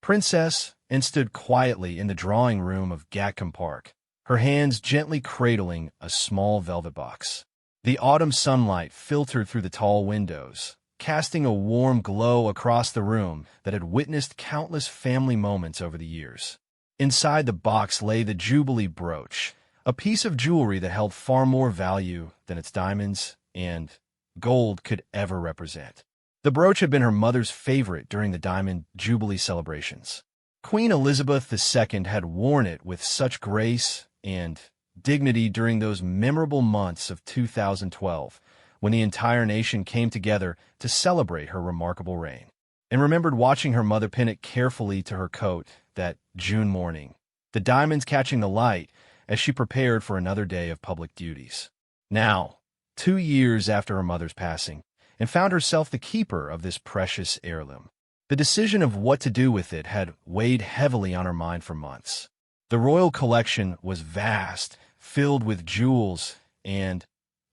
princess and stood quietly in the drawing room of Gatcombe Park, her hands gently cradling a small velvet box. The autumn sunlight filtered through the tall windows, casting a warm glow across the room that had witnessed countless family moments over the years. Inside the box lay the Jubilee Brooch, a piece of jewelry that held far more value than its diamonds and gold could ever represent. The brooch had been her mother's favorite during the Diamond Jubilee celebrations. Queen Elizabeth II had worn it with such grace and dignity during those memorable months of 2012, when the entire nation came together to celebrate her remarkable reign, and remembered watching her mother pin it carefully to her coat that June morning, the diamonds catching the light as she prepared for another day of public duties. Now, 2 years after her mother's passing, and found herself the keeper of this precious heirloom. The decision of what to do with it had weighed heavily on her mind for months. The royal collection was vast, filled with jewels and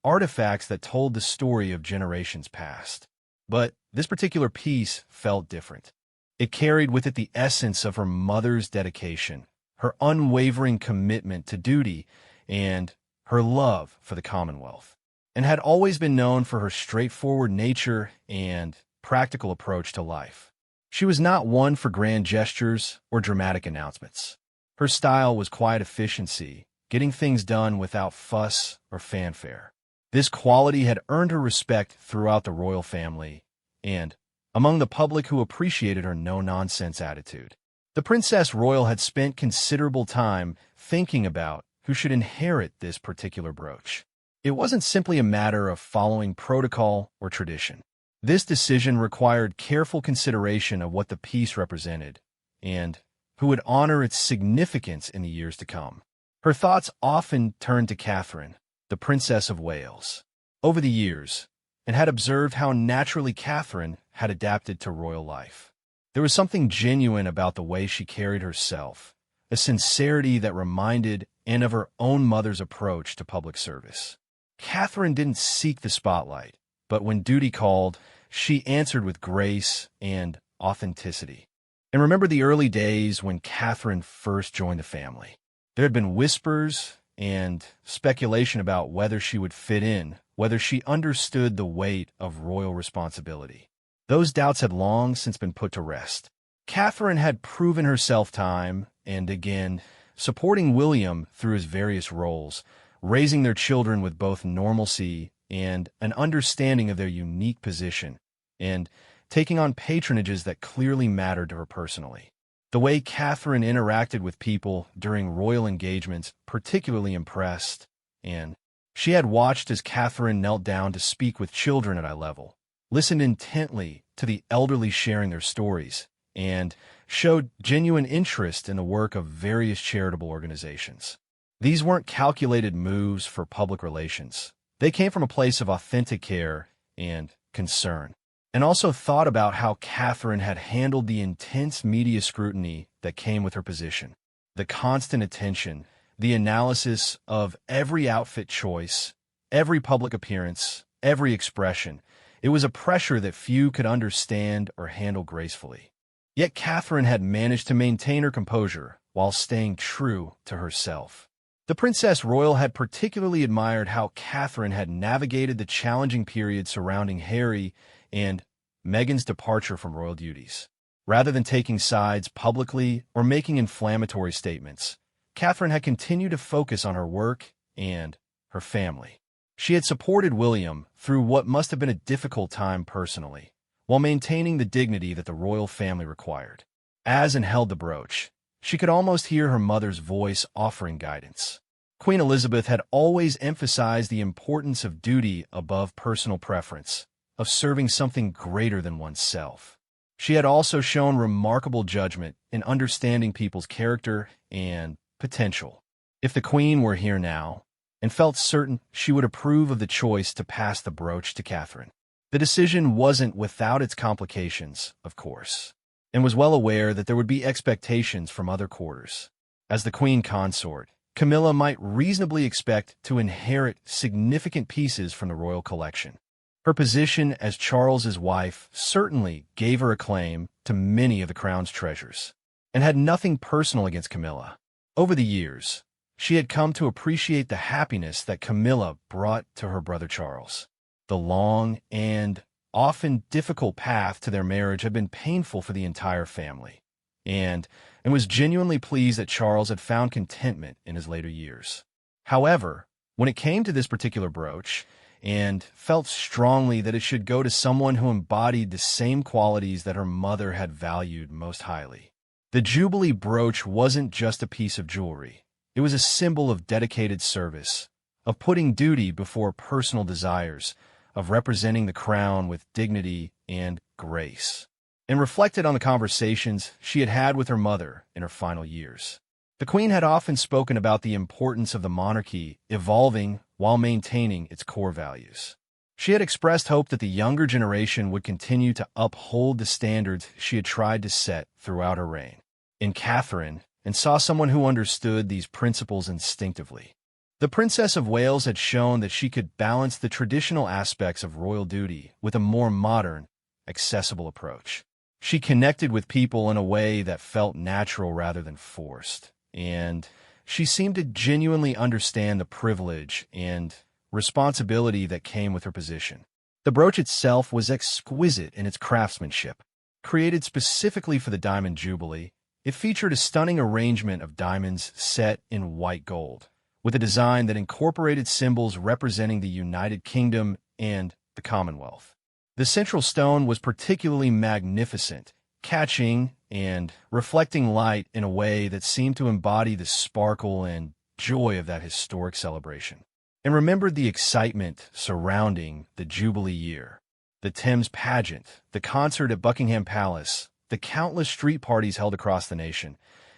artifacts that told the story of generations past. But this particular piece felt different. It carried with it the essence of her mother's dedication, her unwavering commitment to duty, and her love for the Commonwealth, and had always been known for her straightforward nature and practical approach to life. She was not one for grand gestures or dramatic announcements. Her style was quiet efficiency, getting things done without fuss or fanfare. This quality had earned her respect throughout the royal family and among the public who appreciated her no-nonsense attitude. The Princess Royal had spent considerable time thinking about who should inherit this particular brooch. It wasn't simply a matter of following protocol or tradition. This decision required careful consideration of what the piece represented and who would honor its significance in the years to come. Her thoughts often turned to Catherine, the Princess of Wales, over the years, and had observed how naturally Catherine had adapted to royal life. There was something genuine about the way she carried herself, a sincerity that reminded Anne of her own mother's approach to public service. Catherine didn't seek the spotlight, but when duty called, she answered with grace and authenticity. And remember the early days when Catherine first joined the family. There had been whispers and speculation about whether she would fit in, whether she understood the weight of royal responsibility. Those doubts had long since been put to rest. Catherine had proven herself time and again, supporting William through his various roles, raising their children with both normalcy and an understanding of their unique position, and taking on patronages that clearly mattered to her personally. The way Catherine interacted with people during royal engagements particularly impressed Anne. She had watched as Catherine knelt down to speak with children at eye level, listened intently to the elderly sharing their stories, and showed genuine interest in the work of various charitable organizations. These weren't calculated moves for public relations. They came from a place of authentic care and concern, and also thought about how Catherine had handled the intense media scrutiny that came with her position. The constant attention, the analysis of every outfit choice, every public appearance, every expression. It was a pressure that few could understand or handle gracefully. Yet Catherine had managed to maintain her composure while staying true to herself. The Princess Royal had particularly admired how Catherine had navigated the challenging period surrounding Harry and Meghan's departure from royal duties. Rather than taking sides publicly or making inflammatory statements, Catherine had continued to focus on her work and her family. She had supported William through what must have been a difficult time personally, while maintaining the dignity that the royal family required. As Anne held the brooch, she could almost hear her mother's voice offering guidance. Queen Elizabeth had always emphasized the importance of duty above personal preference, of serving something greater than oneself. She had also shown remarkable judgment in understanding people's character and potential. If the Queen were here now, and felt certain she would approve of the choice to pass the brooch to Catherine. The decision wasn't without its complications, of course, and was well aware that there would be expectations from other quarters. As the Queen consort, Camilla might reasonably expect to inherit significant pieces from the royal collection. Her position as Charles's wife certainly gave her a claim to many of the crown's treasures, and had nothing personal against Camilla. Over the years, she had come to appreciate the happiness that Camilla brought to her brother Charles. The long and often difficult path to their marriage had been painful for the entire family, and was genuinely pleased that Charles had found contentment in his later years. However, when it came to this particular brooch, and felt strongly that it should go to someone who embodied the same qualities that her mother had valued most highly. The Jubilee Brooch wasn't just a piece of jewelry. It was a symbol of dedicated service, of putting duty before personal desires, of representing the crown with dignity and grace, and reflected on the conversations she had had with her mother in her final years. The Queen had often spoken about the importance of the monarchy evolving while maintaining its core values. She had expressed hope that the younger generation would continue to uphold the standards she had tried to set throughout her reign. In Catherine, and saw someone who understood these principles instinctively. The Princess of Wales had shown that she could balance the traditional aspects of royal duty with a more modern, accessible approach. She connected with people in a way that felt natural rather than forced, and she seemed to genuinely understand the privilege and responsibility that came with her position. The brooch itself was exquisite in its craftsmanship. Created specifically for the Diamond Jubilee, it featured a stunning arrangement of diamonds set in white gold, with a design that incorporated symbols representing the United Kingdom and the Commonwealth. The central stone was particularly magnificent, catching and reflecting light in a way that seemed to embody the sparkle and joy of that historic celebration. And remembered the excitement surrounding the Jubilee year, the Thames pageant, the concert at Buckingham Palace, the countless street parties held across the nation.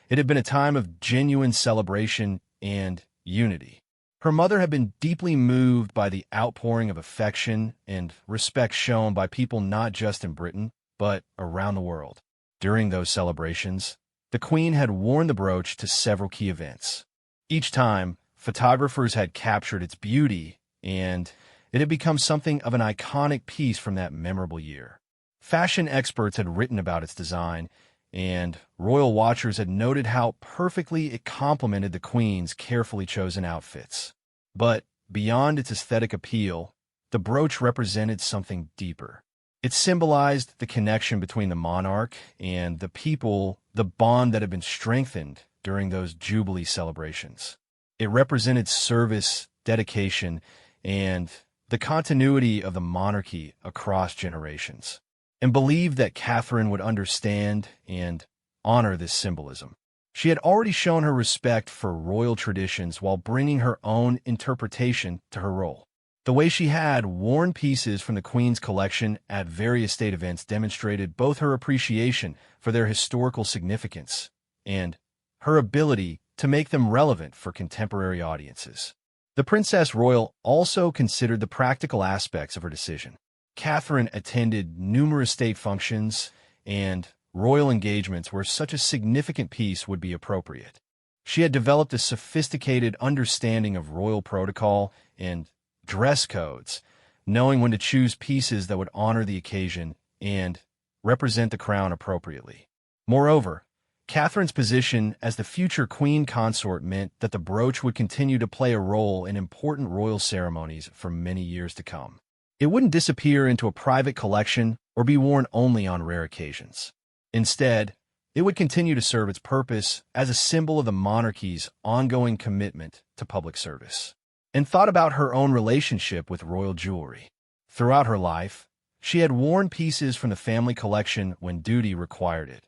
It had been a time of genuine celebration and unity. Her mother had been deeply moved by the outpouring of affection and respect shown by people not just in Britain, but around the world. During those celebrations, the Queen had worn the brooch to several key events. Each time, photographers had captured its beauty, and it had become something of an iconic piece from that memorable year. Fashion experts had written about its design, and royal watchers had noted how perfectly it complemented the Queen's carefully chosen outfits. But beyond its aesthetic appeal, the brooch represented something deeper. It symbolized the connection between the monarch and the people, the bond that had been strengthened during those Jubilee celebrations. It represented service, dedication, and the continuity of the monarchy across generations, and believed that Catherine would understand and honor this symbolism. She had already shown her respect for royal traditions while bringing her own interpretation to her role. The way she had worn pieces from the Queen's collection at various state events demonstrated both her appreciation for their historical significance and her ability to make them relevant for contemporary audiences. The Princess Royal also considered the practical aspects of her decision. Catherine attended numerous state functions and royal engagements where such a significant piece would be appropriate. She had developed a sophisticated understanding of royal protocol and dress codes, knowing when to choose pieces that would honor the occasion and represent the crown appropriately. Moreover, Catherine's position as the future queen consort meant that the brooch would continue to play a role in important royal ceremonies for many years to come. It wouldn't disappear into a private collection or be worn only on rare occasions. Instead, it would continue to serve its purpose as a symbol of the monarchy's ongoing commitment to public service. And thought about her own relationship with royal jewelry. Throughout her life, she had worn pieces from the family collection when duty required it,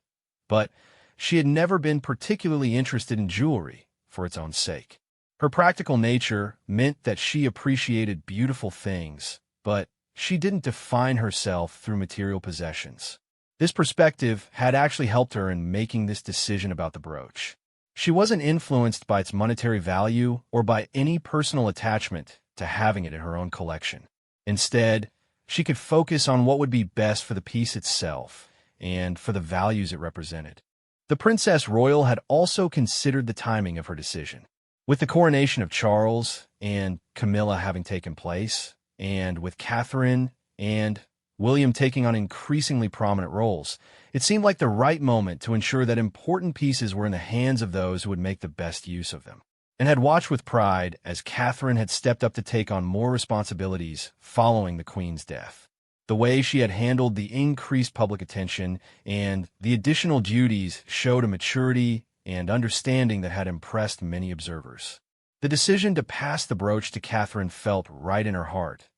but she had never been particularly interested in jewelry for its own sake. Her practical nature meant that she appreciated beautiful things, but she didn't define herself through material possessions. This perspective had actually helped her in making this decision about the brooch. She wasn't influenced by its monetary value or by any personal attachment to having it in her own collection. Instead, she could focus on what would be best for the piece itself and for the values it represented. The Princess Royal had also considered the timing of her decision. With the coronation of Charles and Camilla having taken place, and with Catherine and William taking on increasingly prominent roles, it seemed like the right moment to ensure that important pieces were in the hands of those who would make the best use of them, and had watched with pride as Catherine had stepped up to take on more responsibilities following the Queen's death. The way she had handled the increased public attention and the additional duties showed a maturity and understanding that had impressed many observers. The decision to pass the brooch to Catherine felt right in her heart,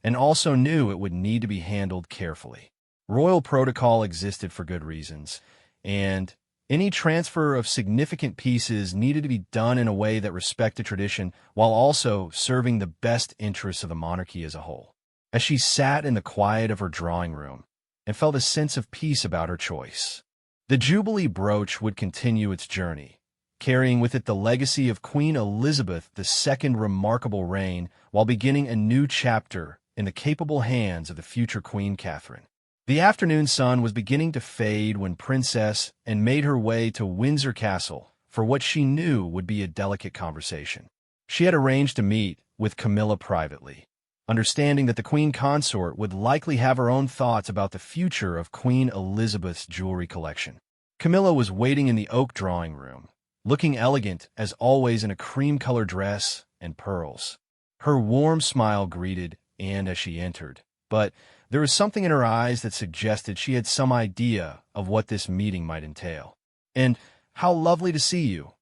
and also knew it would need to be handled carefully. Royal protocol existed for good reasons, and any transfer of significant pieces needed to be done in a way that respected tradition while also serving the best interests of the monarchy as a whole. As she sat in the quiet of her drawing room and felt a sense of peace about her choice, the Jubilee brooch would continue its journey, carrying with it the legacy of Queen Elizabeth II's remarkable reign while beginning a new chapter in the capable hands of the future Queen Catherine. The afternoon sun was beginning to fade when Princess Anne made her way to Windsor Castle for what she knew would be a delicate conversation. She had arranged to meet with Camilla privately, understanding that the Queen Consort would likely have her own thoughts about the future of Queen Elizabeth's jewelry collection. Camilla was waiting in the oak drawing room, looking elegant as always in a cream-colored dress and pearls. Her warm smile greeted Anne as she entered, but there was something in her eyes that suggested she had some idea of what this meeting might entail. "And how lovely to see you,"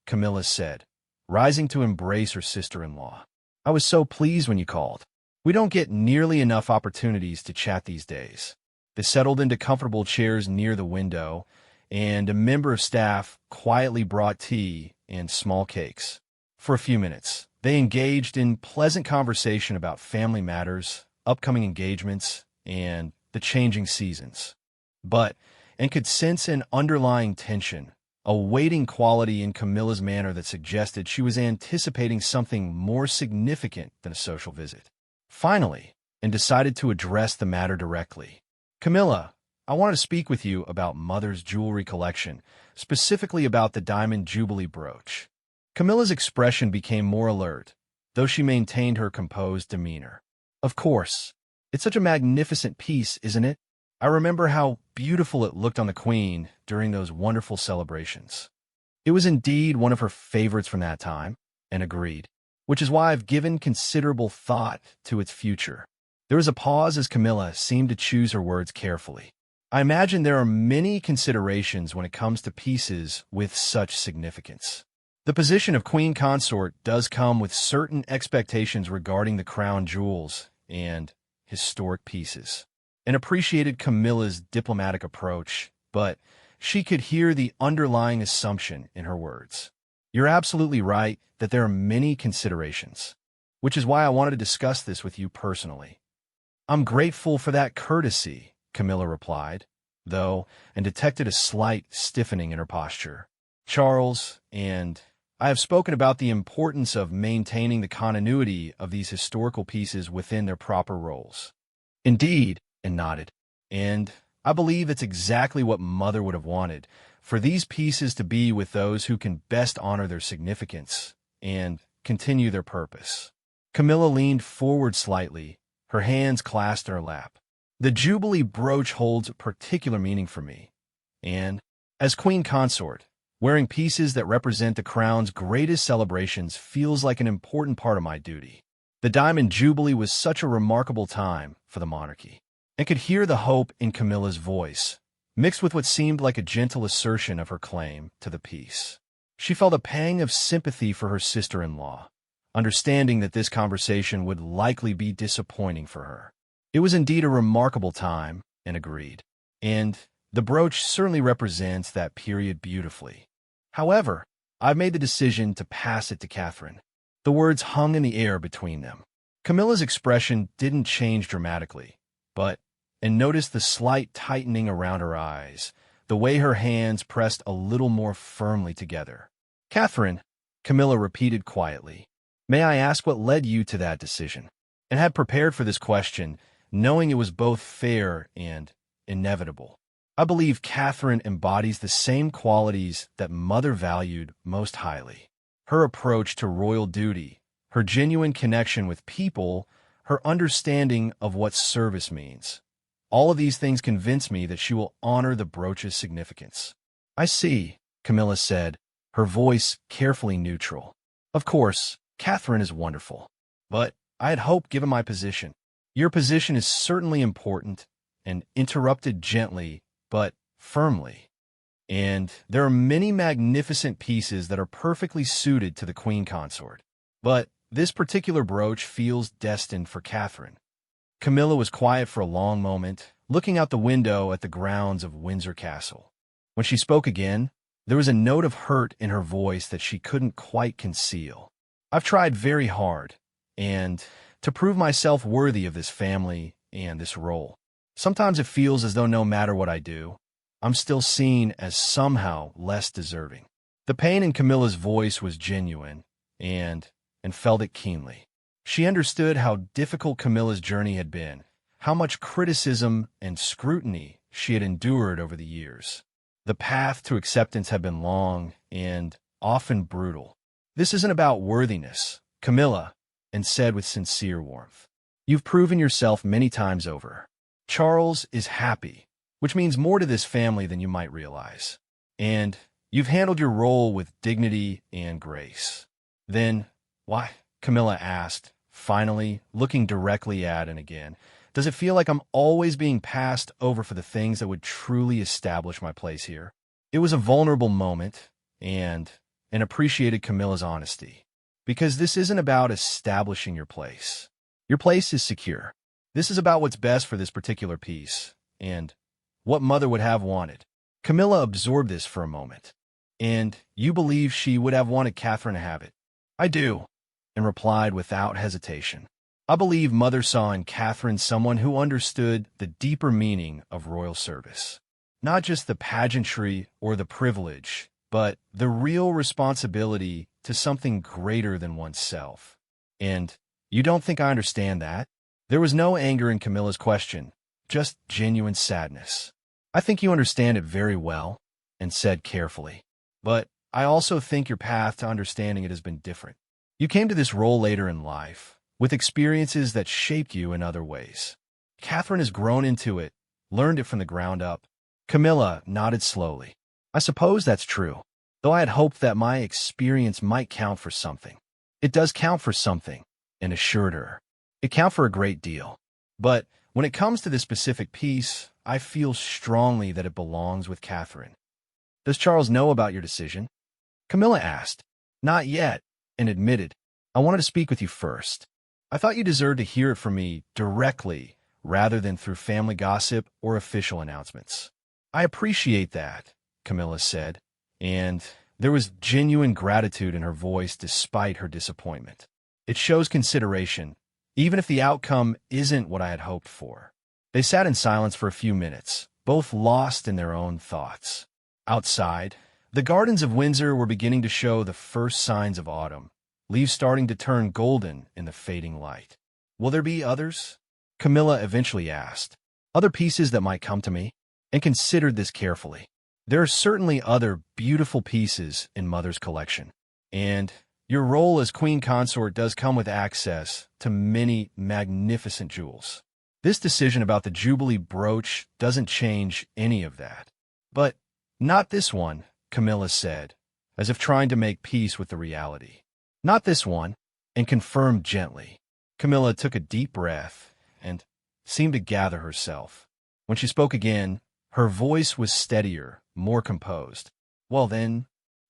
Camilla said, rising to embrace her sister-in-law. "I was so pleased when you called. We don't get nearly enough opportunities to chat these days." They settled into comfortable chairs near the window, and a member of staff quietly brought tea and small cakes. For a few minutes, they engaged in pleasant conversation about family matters, upcoming engagements, and the changing seasons. And could sense an underlying tension, a waiting quality in Camilla's manner that suggested she was anticipating something more significant than a social visit. Finally, and decided to address the matter directly. "Camilla, I want to speak with you about Mother's jewelry collection, specifically about the diamond Jubilee brooch." Camilla's expression became more alert, though she maintained her composed demeanor. "Of course. It's such a magnificent piece, isn't it? I remember how beautiful it looked on the Queen during those wonderful celebrations." It was indeed one of her favorites from that time, and agreed, which is why I've given considerable thought to its future. There was a pause as Camilla seemed to choose her words carefully. "I imagine there are many considerations when it comes to pieces with such significance. The position of Queen Consort does come with certain expectations regarding the crown jewels and historic pieces." And appreciated Camilla's diplomatic approach, but she could hear the underlying assumption in her words. "You're absolutely right that there are many considerations, which is why I wanted to discuss this with you personally." "I'm grateful for that courtesy," Camilla replied, though, and detected a slight stiffening in her posture. "Charles and I have spoken about the importance of maintaining the continuity of these historical pieces within their proper roles." "Indeed," and nodded. "And I believe it's exactly what Mother would have wanted, for these pieces to be with those who can best honor their significance and continue their purpose." Camilla leaned forward slightly, her hands clasped in her lap. "The Jubilee brooch holds particular meaning for me, and, as Queen Consort, wearing pieces that represent the crown's greatest celebrations feels like an important part of my duty. The Diamond Jubilee was such a remarkable time for the monarchy." And could hear the hope in Camilla's voice, mixed with what seemed like a gentle assertion of her claim to the piece. She felt a pang of sympathy for her sister-in-law, understanding that this conversation would likely be disappointing for her. It was indeed a remarkable time, and agreed. And the brooch certainly represents that period beautifully. "However, I've made the decision to pass it to Catherine." The words hung in the air between them. Camilla's expression didn't change dramatically, and noticed the slight tightening around her eyes, the way her hands pressed a little more firmly together. "Catherine," Camilla repeated quietly, "may I ask what led you to that decision?" And had prepared for this question, knowing it was both fair and inevitable. "I believe Catherine embodies the same qualities that Mother valued most highly. Her approach to royal duty, her genuine connection with people, her understanding of what service means. All of these things convince me that she will honor the brooch's significance. I see, Camilla said, her voice carefully neutral. Of course, Catherine is wonderful. But I had hoped, given my position. Your position is certainly important, and interrupted gently, but firmly. And there are many magnificent pieces that are perfectly suited to the queen consort. But this particular brooch feels destined for Catherine. Camilla was quiet for a long moment, looking out the window at the grounds of Windsor Castle. When she spoke again, there was a note of hurt in her voice that she couldn't quite conceal. I've tried very hard, and to prove myself worthy of this family and this role. Sometimes it feels as though no matter what I do, I'm still seen as somehow less deserving. The pain in Camilla's voice was genuine, and felt it keenly. She understood how difficult Camilla's journey had been, how much criticism and scrutiny she had endured over the years. The path to acceptance had been long and often brutal. This isn't about worthiness, Camilla, and said with sincere warmth. You've proven yourself many times over. Charles is happy, which means more to this family than you might realize. And you've handled your role with dignity and grace. Then, why? Camilla asked, finally, looking directly at Anne again. Does it feel like I'm always being passed over for the things that would truly establish my place here? It was a vulnerable moment, and appreciated Camilla's honesty. Because this isn't about establishing your place. Your place is secure. This is about what's best for this particular piece, and what Mother would have wanted. Camilla absorbed this for a moment. And you believe she would have wanted Catherine to have it? I do, and replied without hesitation. I believe Mother saw in Catherine someone who understood the deeper meaning of royal service. Not just the pageantry or the privilege, but the real responsibility to something greater than oneself. And you don't think I understand that? There was no anger in Camilla's question, just genuine sadness. I think you understand it very well, and said carefully. But I also think your path to understanding it has been different. You came to this role later in life, with experiences that shaped you in other ways. Catherine has grown into it, learned it from the ground up. Camilla nodded slowly. I suppose that's true, though I had hoped that my experience might count for something. It does count for something, and assured her. It counts for a great deal. But when it comes to this specific piece, I feel strongly that it belongs with Catherine. Does Charles know about your decision? Camilla asked. Not yet, and admitted, I wanted to speak with you first. I thought you deserved to hear it from me directly, rather than through family gossip or official announcements. I appreciate that, Camilla said, and there was genuine gratitude in her voice despite her disappointment. It shows consideration, even if the outcome isn't what I had hoped for. They sat in silence for a few minutes, both lost in their own thoughts. Outside, the gardens of Windsor were beginning to show the first signs of autumn, leaves starting to turn golden in the fading light. Will there be others? Camilla eventually asked. Other pieces that might come to me? And considered this carefully. There are certainly other beautiful pieces in Mother's collection. And your role as queen consort does come with access to many magnificent jewels. This decision about the Jubilee brooch doesn't change any of that. But not this one, Camilla said, as if trying to make peace with the reality. Not this one, and confirmed gently. Camilla took a deep breath and seemed to gather herself. When she spoke again, her voice was steadier, more composed. Well then,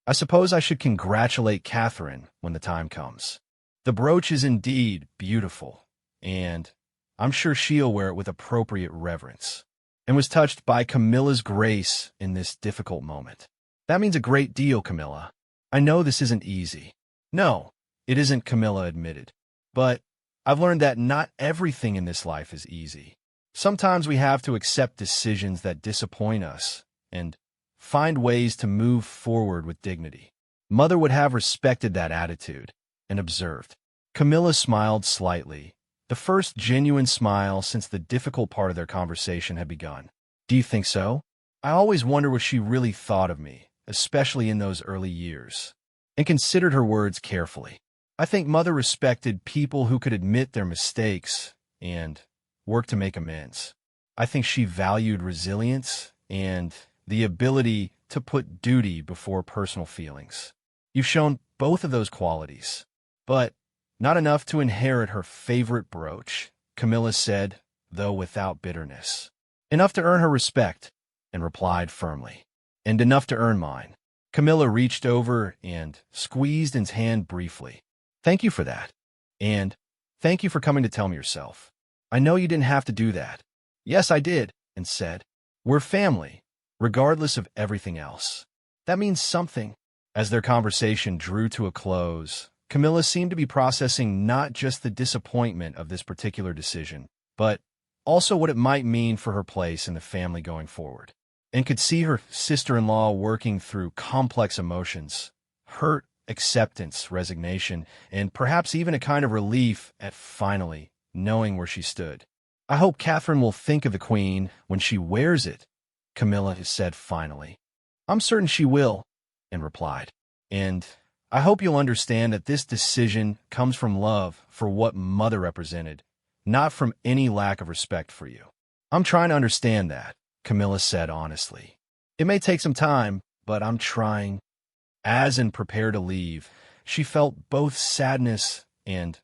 I suppose I should congratulate Catherine when the time comes. The brooch is indeed beautiful, and I'm sure she'll wear it with appropriate reverence, and was touched by Camilla's grace in this difficult moment. That means a great deal, Camilla. I know this isn't easy. No, it isn't, Camilla admitted. But I've learned that not everything in this life is easy. Sometimes we have to accept decisions that disappoint us and find ways to move forward with dignity. Mother would have respected that attitude and observed. Camilla smiled slightly, the first genuine smile since the difficult part of their conversation had begun. Do you think so? I always wonder what she really thought of me, especially in those early years, and considered her words carefully. I think Mother respected people who could admit their mistakes and work to make amends. I think she valued resilience and the ability to put duty before personal feelings. You've shown both of those qualities, but not enough to inherit her favorite brooch, Camilla said, though without bitterness. Enough to earn her respect, and replied firmly. And enough to earn mine. Camilla reached over and squeezed Anne's hand briefly. Thank you for that. And thank you for coming to tell me yourself. I know you didn't have to do that. Yes, I did, Anne said. We're family, regardless of everything else. That means something. As their conversation drew to a close, Camilla seemed to be processing not just the disappointment of this particular decision, but also what it might mean for her place in the family going forward, and could see her sister-in-law working through complex emotions, hurt, acceptance, resignation, and perhaps even a kind of relief at finally knowing where she stood. I hope Catherine will think of the Queen when she wears it, Camilla said finally. I'm certain she will, Anne replied. And I hope you'll understand that this decision comes from love for what Mother represented, not from any lack of respect for you. I'm trying to understand that, Camilla said honestly. It may take some time, but I'm trying. As Anne prepared to leave, she felt both sadness and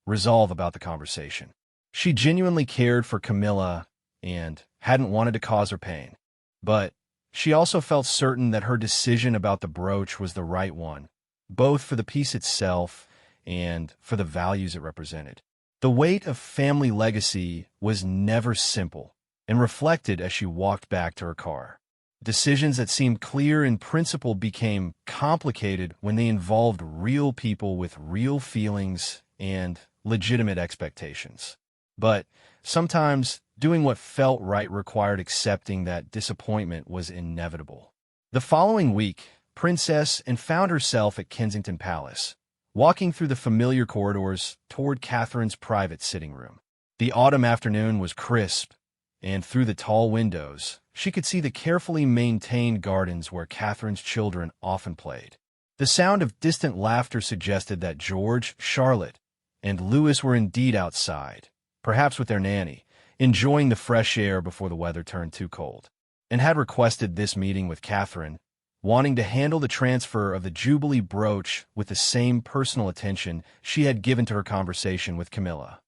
resolve about the conversation. She genuinely cared for Camilla and hadn't wanted to cause her pain. But she also felt certain that her decision about the brooch was the right one, both for the piece itself and for the values it represented. The weight of family legacy was never simple and reflected as she walked back to her car. Decisions that seemed clear in principle became complicated when they involved real people with real feelings and legitimate expectations. But sometimes doing what felt right required accepting that disappointment was inevitable. The following week, Princess Anne found herself at Kensington Palace, walking through the familiar corridors toward Catherine's private sitting room. The autumn afternoon was crisp, and through the tall windows, she could see the carefully maintained gardens where Catherine's children often played. The sound of distant laughter suggested that George, Charlotte, and Louis were indeed outside, perhaps with their nanny, enjoying the fresh air before the weather turned too cold, and had requested this meeting with Catherine, wanting to handle the transfer of the Jubilee Brooch with the same personal attention she had given to her conversation with Camilla.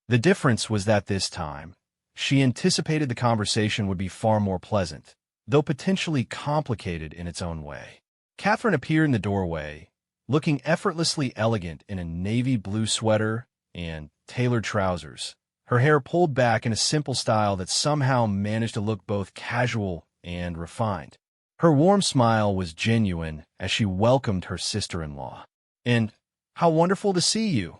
The difference was that this time, she anticipated the conversation would be far more pleasant, though potentially complicated in its own way. Catherine appeared in the doorway, looking effortlessly elegant in a navy blue sweater and tailored trousers, her hair pulled back in a simple style that somehow managed to look both casual and refined. Her warm smile was genuine as she welcomed her sister-in-law. And how wonderful to see you,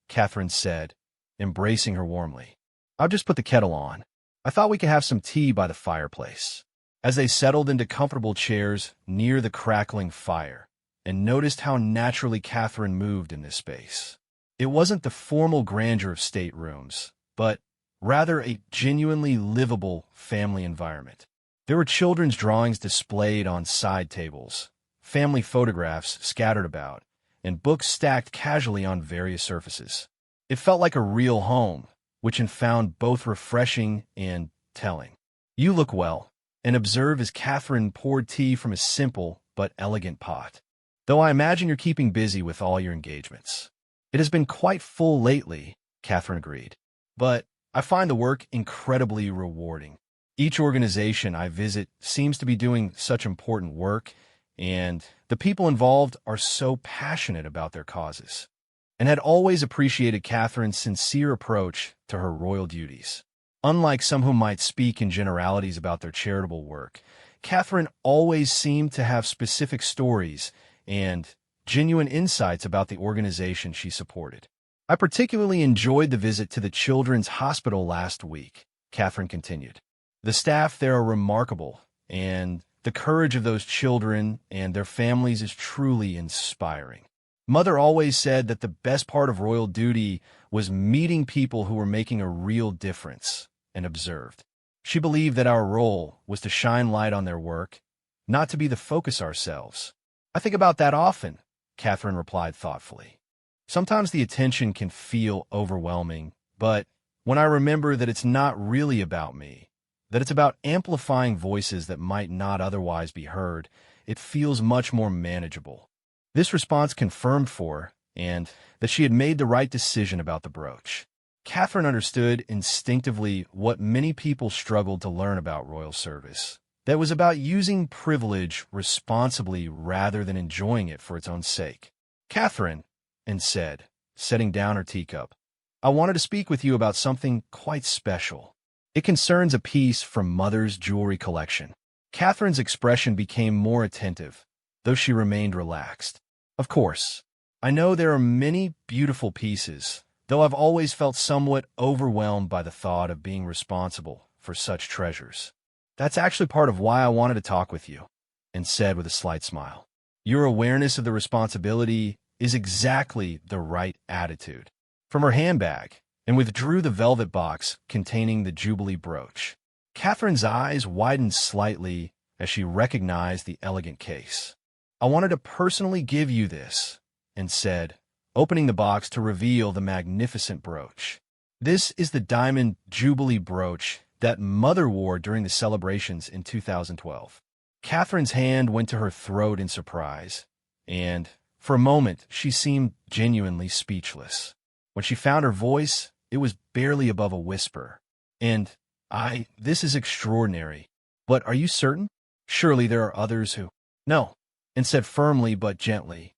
Catherine said, embracing her warmly. I'll just put the kettle on. I thought we could have some tea by the fireplace. As they settled into comfortable chairs near the crackling fire, and noticed how naturally Catherine moved in this space. It wasn't the formal grandeur of staterooms, but rather a genuinely livable family environment. There were children's drawings displayed on side tables, family photographs scattered about, and books stacked casually on various surfaces. It felt like a real home, which Anne found both refreshing and telling. You look well, and observe as Catherine poured tea from a simple but elegant pot. Though I imagine you're keeping busy with all your engagements. It has been quite full lately, Catherine agreed. But I find the work incredibly rewarding. Each organization I visit seems to be doing such important work, and the people involved are so passionate about their causes, and had always appreciated Catherine's sincere approach to her royal duties. Unlike some who might speak in generalities about their charitable work, Catherine always seemed to have specific stories and genuine insights about the organization she supported. I particularly enjoyed the visit to the Children's Hospital last week, Catherine continued. The staff there are remarkable, and the courage of those children and their families is truly inspiring. Mother always said that the best part of royal duty was meeting people who were making a real difference, and observed. She believed that our role was to shine light on their work, not to be the focus ourselves. I think about that often, Catherine replied thoughtfully. Sometimes the attention can feel overwhelming, but when I remember that it's not really about me, that it's about amplifying voices that might not otherwise be heard, it feels much more manageable. This response confirmed for her, and that she had made the right decision about the brooch. Catherine understood instinctively what many people struggled to learn about royal service. That was about using privilege responsibly rather than enjoying it for its own sake. "Catherine," and said, setting down her teacup, "I wanted to speak with you about something quite special. It concerns a piece from Mother's jewelry collection." Catherine's expression became more attentive, though she remained relaxed. "Of course, I know there are many beautiful pieces, though I've always felt somewhat overwhelmed by the thought of being responsible for such treasures. That's actually part of why I wanted to talk with you," and said with a slight smile. "Your awareness of the responsibility is exactly the right attitude." From her handbag, and withdrew the velvet box containing the Jubilee brooch. Catherine's eyes widened slightly as she recognized the elegant case. "I wanted to personally give you this," and said, opening the box to reveal the magnificent brooch. "This is the diamond Jubilee brooch that Mother wore during the celebrations in 2012. Catherine's hand went to her throat in surprise, and for a moment she seemed genuinely speechless. When she found her voice, it was barely above a whisper. This is extraordinary. But are you certain? Surely there are others who—" "No," and said firmly but gently,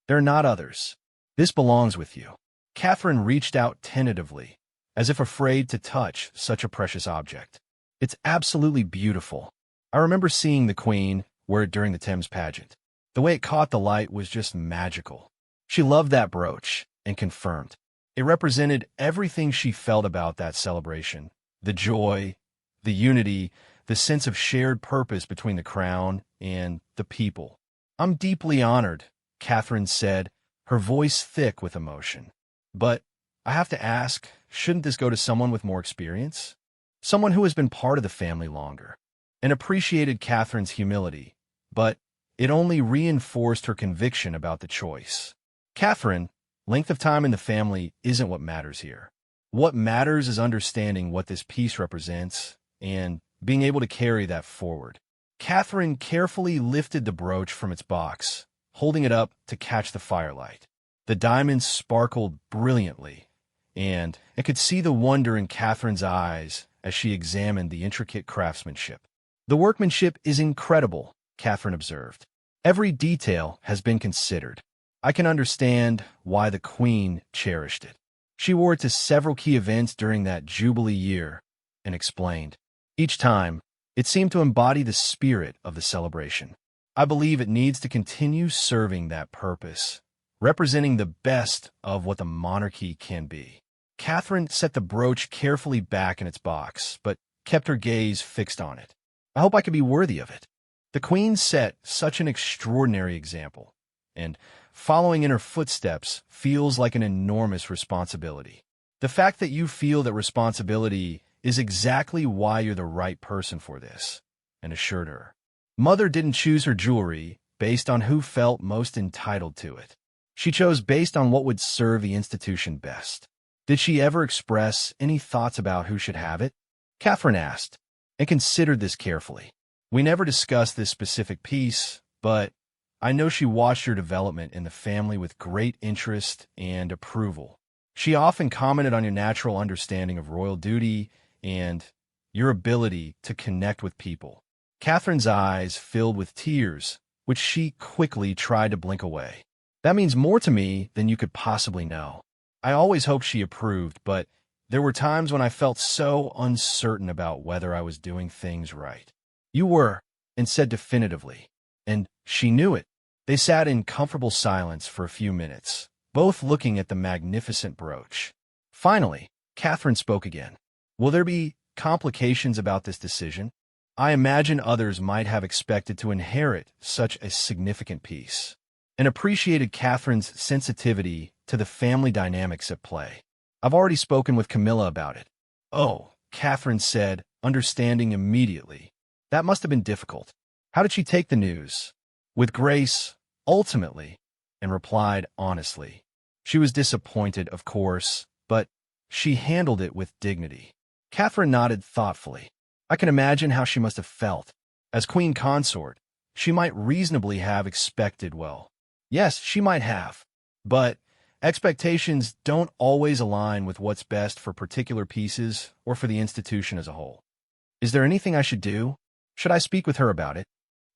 "there are not others. This belongs with you." Catherine reached out tentatively, as if afraid to touch such a precious object. "It's absolutely beautiful. I remember seeing the Queen wear it during the Thames pageant. The way it caught the light was just magical." She loved that brooch, and confirmed. It represented everything she felt about that celebration: the joy, the unity, the sense of shared purpose between the crown and the people. "I'm deeply honored," Catherine said, her voice thick with emotion. "But I have to ask, shouldn't this go to someone with more experience? Someone who has been part of the family longer?" And appreciated Catherine's humility, but it only reinforced her conviction about the choice. "Catherine, length of time in the family isn't what matters here. What matters is understanding what this piece represents and being able to carry that forward." Catherine carefully lifted the brooch from its box, holding it up to catch the firelight. The diamonds sparkled brilliantly, and I could see the wonder in Catherine's eyes as she examined the intricate craftsmanship. "The workmanship is incredible," Catherine observed. "Every detail has been considered. I can understand why the Queen cherished it. She wore it to several key events during that Jubilee year," and explained. "Each time, it seemed to embody the spirit of the celebration. I believe it needs to continue serving that purpose, representing the best of what the monarchy can be." Catherine set the brooch carefully back in its box, but kept her gaze fixed on it. "I hope I can be worthy of it. The Queen set such an extraordinary example, and following in her footsteps feels like an enormous responsibility. The fact that you feel that responsibility is exactly why you're the right person for this," and assured her. Mother didn't choose her jewelry based on who felt most entitled to it. She chose based on what would serve the institution best. "Did she ever express any thoughts about who should have it?" Catherine asked, and considered this carefully. "We never discussed this specific piece, but I know she watched your development in the family with great interest and approval. She often commented on your natural understanding of royal duty and your ability to connect with people." Catherine's eyes filled with tears, which she quickly tried to blink away. "That means more to me than you could possibly know. I always hoped she approved, but there were times when I felt so uncertain about whether I was doing things right." "You were," and said definitively, and she knew it. They sat in comfortable silence for a few minutes, both looking at the magnificent brooch. Finally, Catherine spoke again. "Will there be complications about this decision? I imagine others might have expected to inherit such a significant piece," and appreciated Catherine's sensitivity to the family dynamics at play. "I've already spoken with Camilla about it." "Oh," Catherine said, understanding immediately. "That must have been difficult. How did she take the news?" "With grace, ultimately," and replied honestly. She was disappointed, of course, but she handled it with dignity. Catherine nodded thoughtfully. I can imagine how she must have felt. As queen consort, she might reasonably have expected well. Yes, she might have. But expectations don't always align with what's best for particular pieces or for the institution as a whole. Is there anything I should do? Should I speak with her about it?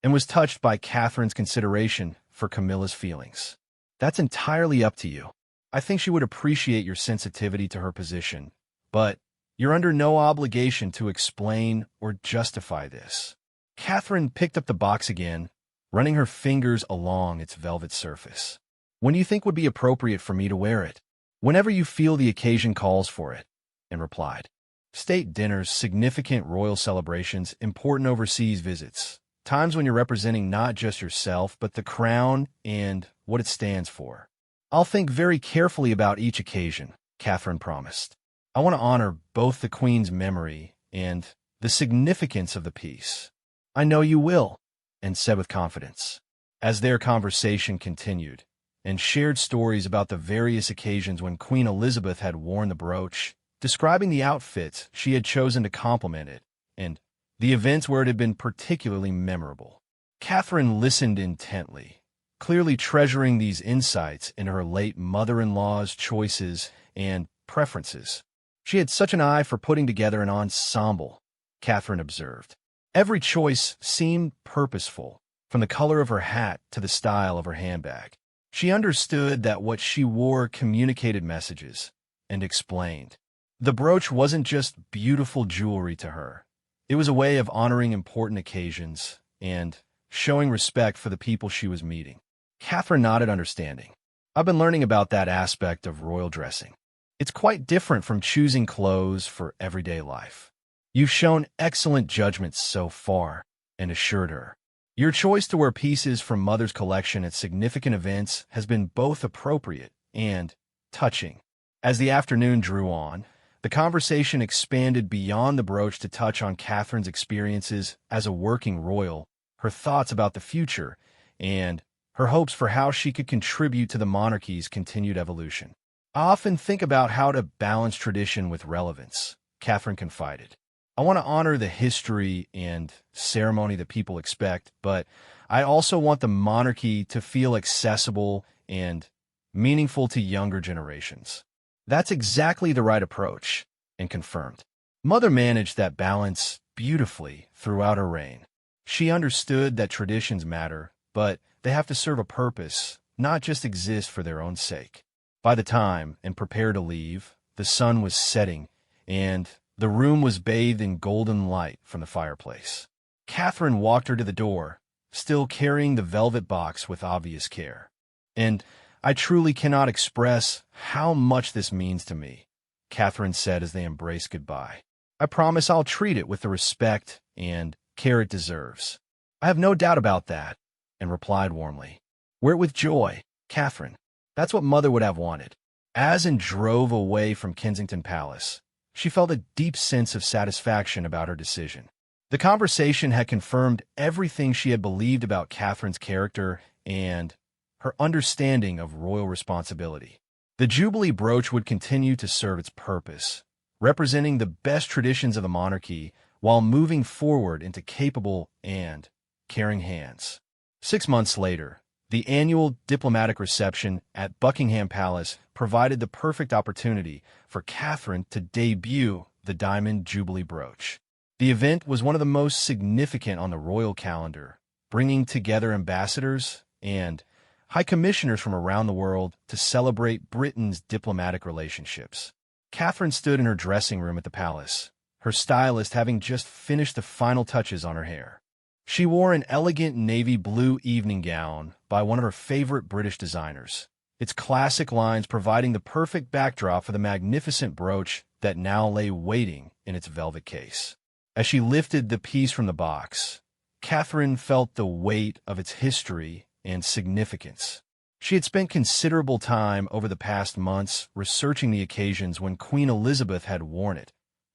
And was touched by Catherine's consideration for Camilla's feelings. That's entirely up to you. I think she would appreciate your sensitivity to her position, but you're under no obligation to explain or justify this. Catherine picked up the box again, running her fingers along its velvet surface. When do you think would be appropriate for me to wear it? Whenever you feel the occasion calls for it, and replied. State dinners, significant royal celebrations, important overseas visits. Times when you're representing not just yourself, but the crown and what it stands for. I'll think very carefully about each occasion, Catherine promised. I want to honor both the Queen's memory and the significance of the piece. I know you will, and said with confidence. As their conversation continued, and shared stories about the various occasions when Queen Elizabeth had worn the brooch, describing the outfits she had chosen to complement it, and the events where it had been particularly memorable. Catherine listened intently, clearly treasuring these insights into her late mother-in-law's choices and preferences. She had such an eye for putting together an ensemble, Catherine observed. Every choice seemed purposeful, from the color of her hat to the style of her handbag. She understood that what she wore communicated messages, and explained. The brooch wasn't just beautiful jewelry to her. It was a way of honoring important occasions and showing respect for the people she was meeting. Catherine nodded understanding. I've been learning about that aspect of royal dressing. It's quite different from choosing clothes for everyday life. You've shown excellent judgment so far, and assured her. Your choice to wear pieces from Mother's collection at significant events has been both appropriate and touching. As the afternoon drew on, the conversation expanded beyond the brooch to touch on Catherine's experiences as a working royal, her thoughts about the future, and her hopes for how she could contribute to the monarchy's continued evolution. I often think about how to balance tradition with relevance, Catherine confided. I want to honor the history and ceremony that people expect, but I also want the monarchy to feel accessible and meaningful to younger generations. That's exactly the right approach, and confirmed. Mother managed that balance beautifully throughout her reign. She understood that traditions matter, but they have to serve a purpose, not just exist for their own sake. By the time, and prepared to leave, the sun was setting, and the room was bathed in golden light from the fireplace. Catherine walked her to the door, still carrying the velvet box with obvious care. And I truly cannot express how much this means to me, Catherine said as they embraced goodbye. I promise I'll treat it with the respect and care it deserves. I have no doubt about that, and replied warmly. Wear it with joy, Catherine. That's what Mother would have wanted. As and drove away from Kensington Palace, she felt a deep sense of satisfaction about her decision. The conversation had confirmed everything she had believed about Catherine's character and her understanding of royal responsibility. The Jubilee brooch would continue to serve its purpose, representing the best traditions of the monarchy while moving forward into capable and caring hands. 6 months later, the annual diplomatic reception at Buckingham Palace provided the perfect opportunity for Catherine to debut the diamond Jubilee brooch. The event was one of the most significant on the royal calendar, bringing together ambassadors and high commissioners from around the world to celebrate Britain's diplomatic relationships. Catherine stood in her dressing room at the palace, her stylist having just finished the final touches on her hair. She wore an elegant navy blue evening gown by one of her favorite British designers, its classic lines providing the perfect backdrop for the magnificent brooch that now lay waiting in its velvet case. As she lifted the piece from the box, Catherine felt the weight of its history and significance. She had spent considerable time over the past months researching the occasions when Queen Elizabeth had worn it,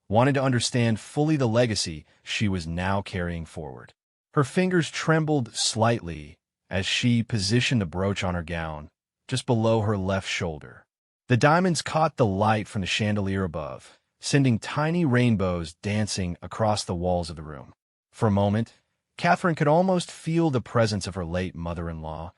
wanting to understand fully the legacy she was now carrying forward. Her fingers trembled slightly as she positioned the brooch on her gown, just below her left shoulder. The diamonds caught the light from the chandelier above, sending tiny rainbows dancing across the walls of the room. For a moment, Catherine could almost feel the presence of her late mother-in-law,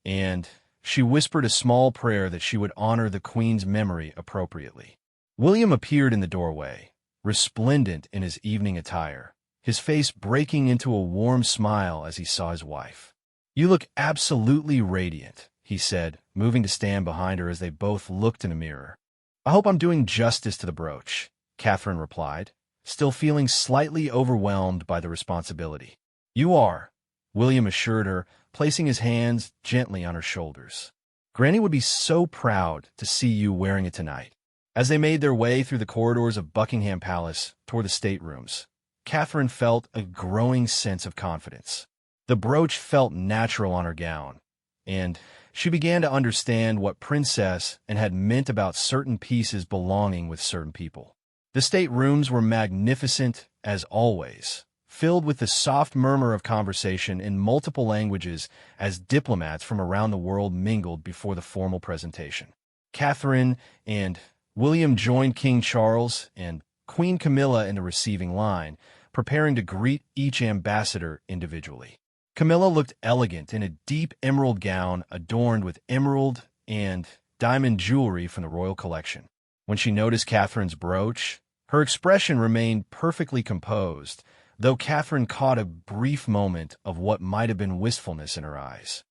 and she whispered a small prayer that she would honor the Queen's memory appropriately. William appeared in the doorway, resplendent in his evening attire, his face breaking into a warm smile as he saw his wife. "You look absolutely radiant," he said, moving to stand behind her as they both looked in a mirror. "I hope I'm doing justice to the brooch," Catherine replied, still feeling slightly overwhelmed by the responsibility. "You are," William assured her, placing his hands gently on her shoulders. "Granny would be so proud to see you wearing it tonight." As they made their way through the corridors of Buckingham Palace toward the staterooms, Catherine felt a growing sense of confidence. The brooch felt natural on her gown, and she began to understand what princess and had meant about certain pieces belonging with certain people. The staterooms were magnificent as always, filled with the soft murmur of conversation in multiple languages as diplomats from around the world mingled before the formal presentation. Catherine and William joined King Charles and Queen Camilla in the receiving line, preparing to greet each ambassador individually. Camilla looked elegant in a deep emerald gown adorned with emerald and diamond jewelry from the royal collection. When she noticed Catherine's brooch, her expression remained perfectly composed, though Catherine caught a brief moment of what might have been wistfulness in her eyes.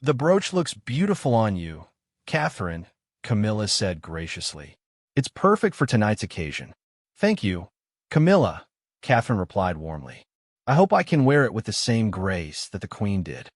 "The brooch looks beautiful on you, Catherine," Camilla said graciously. "It's perfect for tonight's occasion." "Thank you, Camilla," Catherine replied warmly. "I hope I can wear it with the same grace that the Queen did."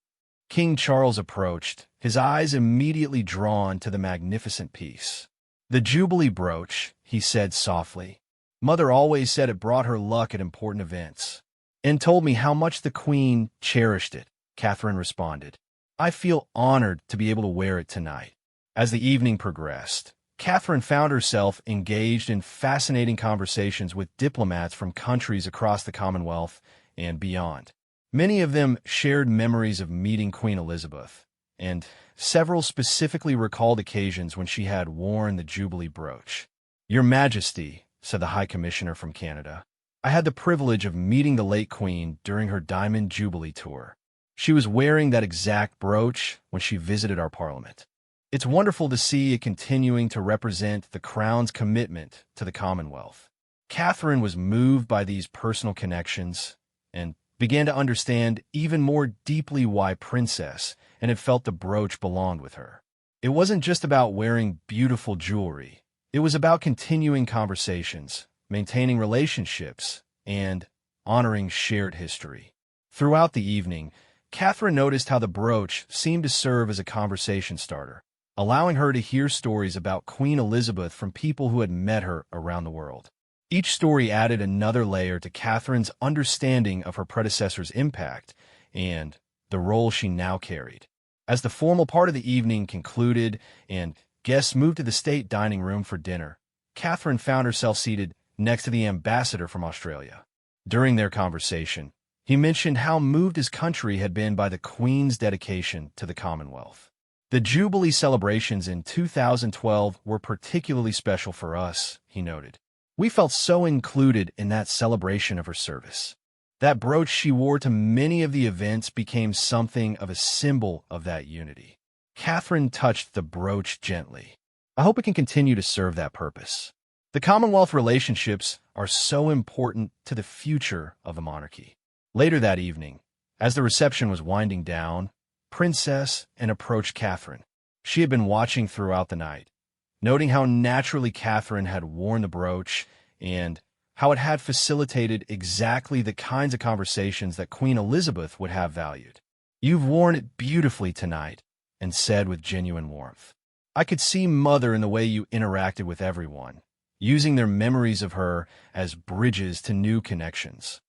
King Charles approached, his eyes immediately drawn to the magnificent piece. "The Jubilee Brooch," he said softly. "Mother always said it brought her luck at important events, and told me how much the Queen cherished it," Catherine responded. "I feel honored to be able to wear it tonight." As the evening progressed, Catherine found herself engaged in fascinating conversations with diplomats from countries across the Commonwealth and beyond. Many of them shared memories of meeting Queen Elizabeth, and several specifically recalled occasions when she had worn the Jubilee brooch. "Your Majesty," said the High Commissioner from Canada, "I had the privilege of meeting the late Queen during her Diamond Jubilee tour. She was wearing that exact brooch when she visited our Parliament. It's wonderful to see it continuing to represent the Crown's commitment to the Commonwealth." Catherine was moved by these personal connections and began to understand even more deeply why Princess and had felt the brooch belonged with her. It wasn't just about wearing beautiful jewelry. It was about continuing conversations, maintaining relationships, and honoring shared history. Throughout the evening, Catherine noticed how the brooch seemed to serve as a conversation starter, allowing her to hear stories about Queen Elizabeth from people who had met her around the world. Each story added another layer to Catherine's understanding of her predecessor's impact and the role she now carried. As the formal part of the evening concluded and guests moved to the state dining room for dinner, Catherine found herself seated next to the ambassador from Australia. During their conversation, he mentioned how moved his country had been by the Queen's dedication to the Commonwealth. "The Jubilee celebrations in 2012 were particularly special for us," he noted. "We felt so included in that celebration of her service. That brooch she wore to many of the events became something of a symbol of that unity." Catherine touched the brooch gently. "I hope it can continue to serve that purpose. The Commonwealth relationships are so important to the future of the monarchy." Later that evening, as the reception was winding down, Princess Anne approached Catherine. She had been watching throughout the night, noting how naturally Catherine had worn the brooch and how it had facilitated exactly the kinds of conversations that Queen Elizabeth would have valued. "You've worn it beautifully tonight," Anne said with genuine warmth. "I could see Mother in the way you interacted with everyone, using their memories of her as bridges to new connections."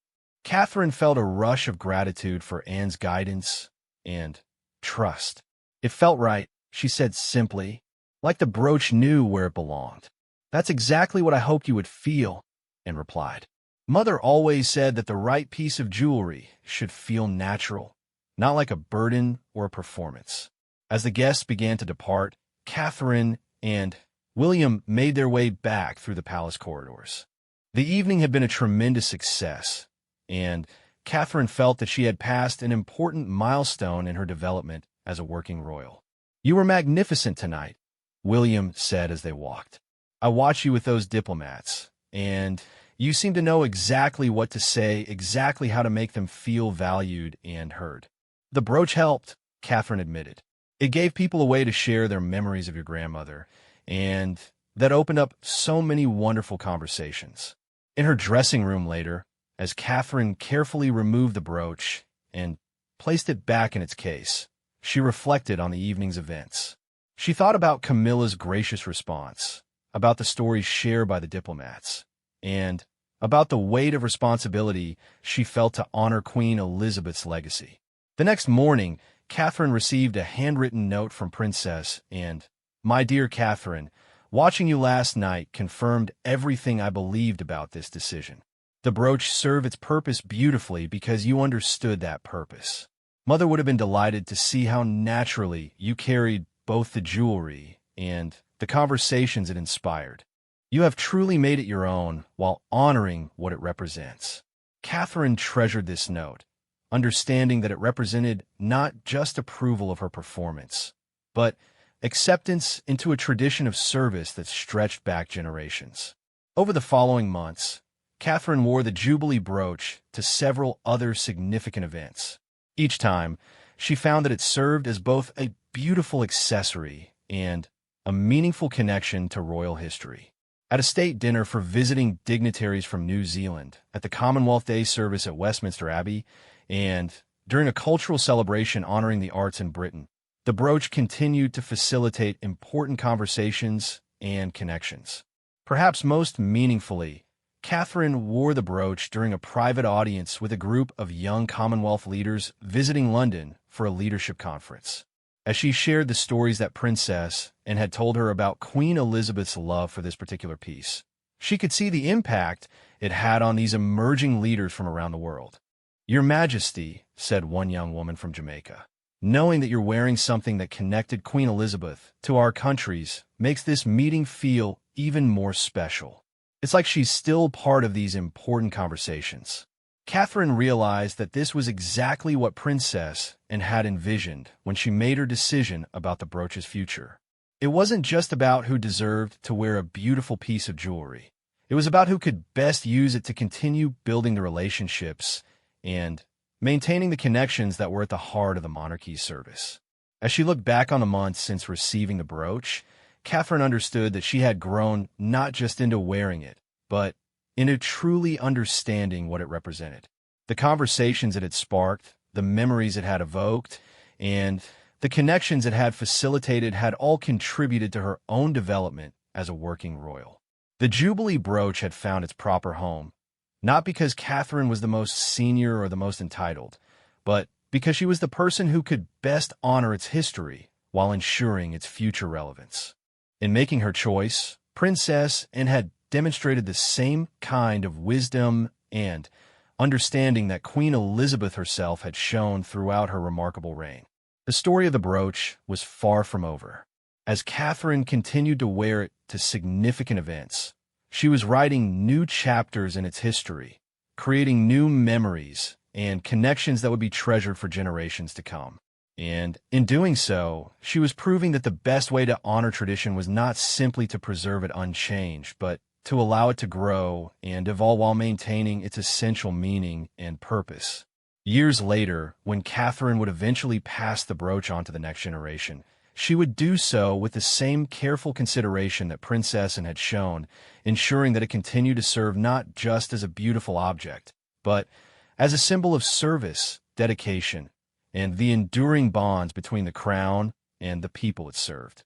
Catherine felt a rush of gratitude for Anne's guidance and trust. "It felt right," she said simply, "like the brooch knew where it belonged." "That's exactly what I hoped you would feel," Anne replied. "Mother always said that the right piece of jewelry should feel natural, not like a burden or a performance." As the guests began to depart, Catherine and William made their way back through the palace corridors. The evening had been a tremendous success, and Catherine felt that she had passed an important milestone in her development as a working royal. "You were magnificent tonight," William said as they walked. "I watched you with those diplomats, and you seem to know exactly what to say, exactly how to make them feel valued and heard." "The brooch helped," Catherine admitted. "It gave people a way to share their memories of your grandmother, and that opened up so many wonderful conversations." In her dressing room later, as Catherine carefully removed the brooch and placed it back in its case, she reflected on the evening's events. She thought about Camilla's gracious response, about the stories shared by the diplomats, and about the weight of responsibility she felt to honor Queen Elizabeth's legacy. The next morning, Catherine received a handwritten note from Princess and, "My dear Catherine, watching you last night confirmed everything I believed about this decision. The brooch served its purpose beautifully because you understood that purpose. Mother would have been delighted to see how naturally you carried both the jewelry and the conversations it inspired. You have truly made it your own while honoring what it represents." Catherine treasured this note, understanding that it represented not just approval of her performance, but acceptance into a tradition of service that stretched back generations. Over the following months, Catherine wore the Jubilee Brooch to several other significant events. Each time, she found that it served as both a beautiful accessory and a meaningful connection to royal history. At a state dinner for visiting dignitaries from New Zealand, at the Commonwealth Day service at Westminster Abbey, and during a cultural celebration honoring the arts in Britain, the brooch continued to facilitate important conversations and connections. Perhaps most meaningfully, Catherine wore the brooch during a private audience with a group of young Commonwealth leaders visiting London for a leadership conference. As she shared the stories that Princess and had told her about Queen Elizabeth's love for this particular piece, she could see the impact it had on these emerging leaders from around the world. "Your Majesty," said one young woman from Jamaica, "knowing that you're wearing something that connected Queen Elizabeth to our countries makes this meeting feel even more special. It's like she's still part of these important conversations." Catherine realized that this was exactly what Princess and had envisioned when she made her decision about the brooch's future. It wasn't just about who deserved to wear a beautiful piece of jewelry. It was about who could best use it to continue building the relationships and maintaining the connections that were at the heart of the monarchy's service. As she looked back on the months since receiving the brooch, Catherine understood that she had grown not just into wearing it, but into truly understanding what it represented. The conversations it had sparked, the memories it had evoked, and the connections it had facilitated had all contributed to her own development as a working royal. The Jubilee brooch had found its proper home, not because Catherine was the most senior or the most entitled, but because she was the person who could best honor its history while ensuring its future relevance. In making her choice, Princess Anne had demonstrated the same kind of wisdom and understanding that Queen Elizabeth herself had shown throughout her remarkable reign. The story of the brooch was far from over. As Catherine continued to wear it to significant events, she was writing new chapters in its history, creating new memories and connections that would be treasured for generations to come. And in doing so, she was proving that the best way to honor tradition was not simply to preserve it unchanged, but to allow it to grow and evolve while maintaining its essential meaning and purpose. Years later, when Catherine would eventually pass the brooch on to the next generation, she would do so with the same careful consideration that Princess Anne had shown, ensuring that it continued to serve not just as a beautiful object, but as a symbol of service, dedication, and the enduring bonds between the crown and the people it served.